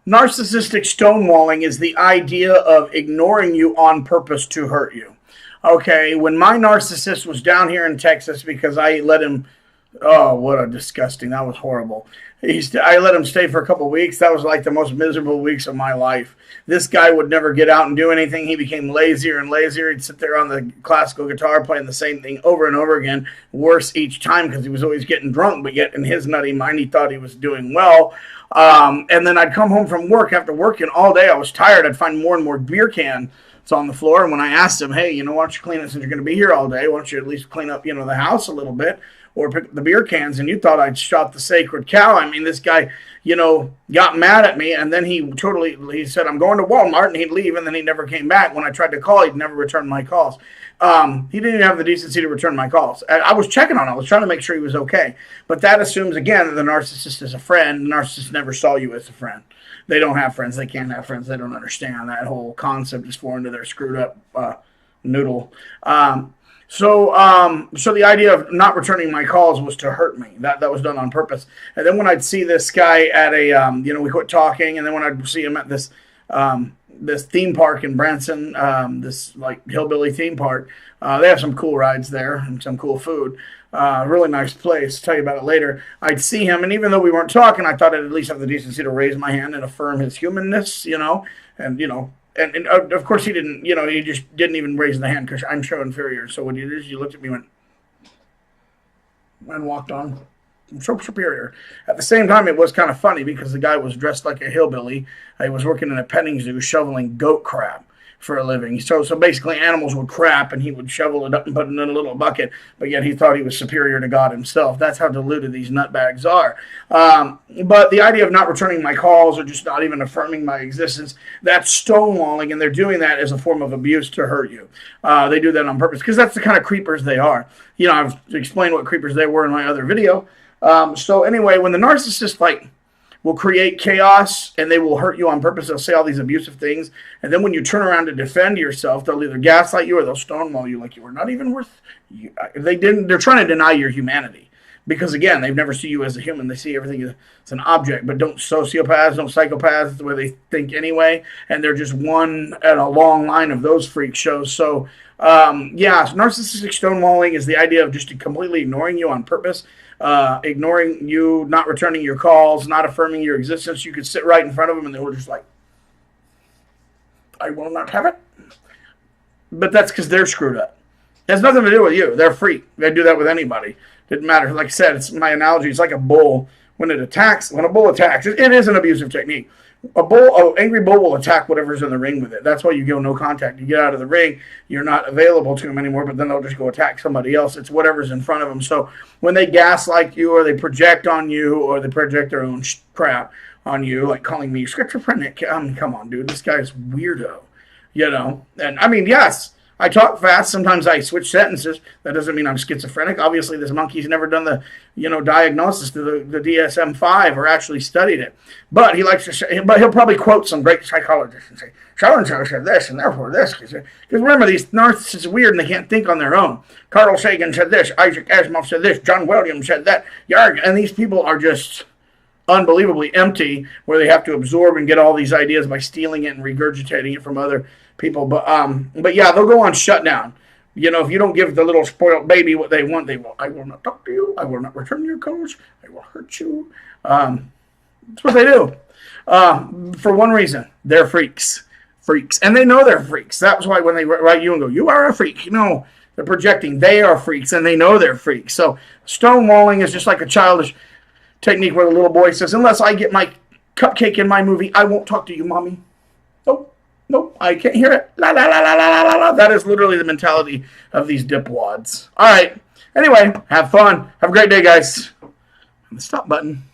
Narcissistic stonewalling is the idea of ignoring you on purpose to hurt you. Okay, when my narcissist was down here in Texas because I let him, oh, what a disgusting, that was horrible. I let him stay for a couple of weeks. That was like the most miserable weeks of my life. This guy would never get out and do anything. He became lazier and lazier. He'd sit there on the classical guitar playing the same thing over and over again, worse each time because he was always getting drunk, but yet in his nutty mind he thought he was doing well. And then I'd come home from work after working all day. I was tired. I'd find more and more beer cans on the floor. And when I asked him, hey, why don't you clean it since you're going to be here all day? Why don't you at least clean up, the house a little bit or pick up the beer cans? And you thought I'd shot the sacred cow. I mean, this guy, got mad at me. And then he said, I'm going to Walmart, and he'd leave. And then he never came back. When I tried to call, he'd never returned my calls. He didn't even have the decency to return my calls. I was checking on him. I was trying to make sure he was okay. But that assumes, again, that the narcissist is a friend. The narcissist never saw you as a friend. They don't have friends. They can't have friends. They don't understand. That whole concept is foreign to their screwed up noodle. So the idea of not returning my calls was to hurt me. That was done on purpose. And then when I'd see this guy at we quit talking, and then when I'd see him at this theme park in Branson, this like hillbilly theme park, they have some cool rides there and some cool food. Really nice place. I'll tell you about it later. I'd see him, and even though we weren't talking, I thought I'd at least have the decency to raise my hand and affirm his humanness, and of course he didn't, he just didn't even raise the hand because I'm so inferior. So what he did is he looked at me and walked on. I'm so superior. At the same time, it was kind of funny because the guy was dressed like a hillbilly. He was working in a petting zoo shoveling goat crap for a living. So basically animals would crap and he would shovel it up and put it in a little bucket, but yet he thought he was superior to God himself. That's how deluded these nutbags are. But the idea of not returning my calls or just not even affirming my existence, that's stonewalling, and they're doing that as a form of abuse to hurt you. They do that on purpose because that's the kind of creepers they are. I've explained what creepers they were in my other video. So anyway, when the narcissist will create chaos and they will hurt you on purpose, they'll say all these abusive things, and then when you turn around to defend yourself, they'll either gaslight you or they'll stonewall you like you were not even worth. They're trying to deny your humanity because again, they've never seen you as a human. They see everything as an object. But don't sociopaths, don't psychopaths. That's the way they think anyway, and they're just one at a long line of those freak shows. So narcissistic stonewalling is the idea of just completely ignoring you on purpose. Ignoring you, not returning your calls, not affirming your existence. You could sit right in front of them and they were just like, I will not have it. But that's because they're screwed up. It has nothing to do with you. They're free. They do that with anybody. Didn't matter. Like I said, it's my analogy. It's like a bull. When a bull attacks, it is an abusive technique. An angry bull will attack whatever's in the ring with it. That's why you go no contact. You get out of the ring, you're not available to them anymore, but then they'll just go attack somebody else. It's whatever's in front of them. So when they gaslight you or they project on you or they project their own crap on you, like calling me schizophrenic, come on, dude, this guy's weirdo, And I mean, yes, I talk fast. Sometimes I switch sentences. That doesn't mean I'm schizophrenic. Obviously, this monkey's never done the, diagnosis to the DSM-5 or actually studied it. But he likes to say, but he'll probably quote some great psychologist and say, so-and-so said this and therefore this. Because remember, these narcissists are weird and they can't think on their own. Carl Sagan said this. Isaac Asimov said this. John Williams said that. And these people are just unbelievably empty where they have to absorb and get all these ideas by stealing it and regurgitating it from other people. But yeah, they'll go on shutdown. If you don't give the little spoiled baby what they want, they will. I will not talk to you. I will not return your calls. I will hurt you. That's what they do. For one reason, they're freaks. And they know they're freaks. That's why when they write you and go, you are a freak. They're projecting. They are freaks and they know they're freaks. So stonewalling is just like a childish technique where the little boy says, unless I get my cupcake in my movie, I won't talk to you, mommy. Nope, I can't hear it. La, la, la, la, la, la, la. That is literally the mentality of these dipwads. All right. Anyway, have fun. Have a great day, guys. And the stop button.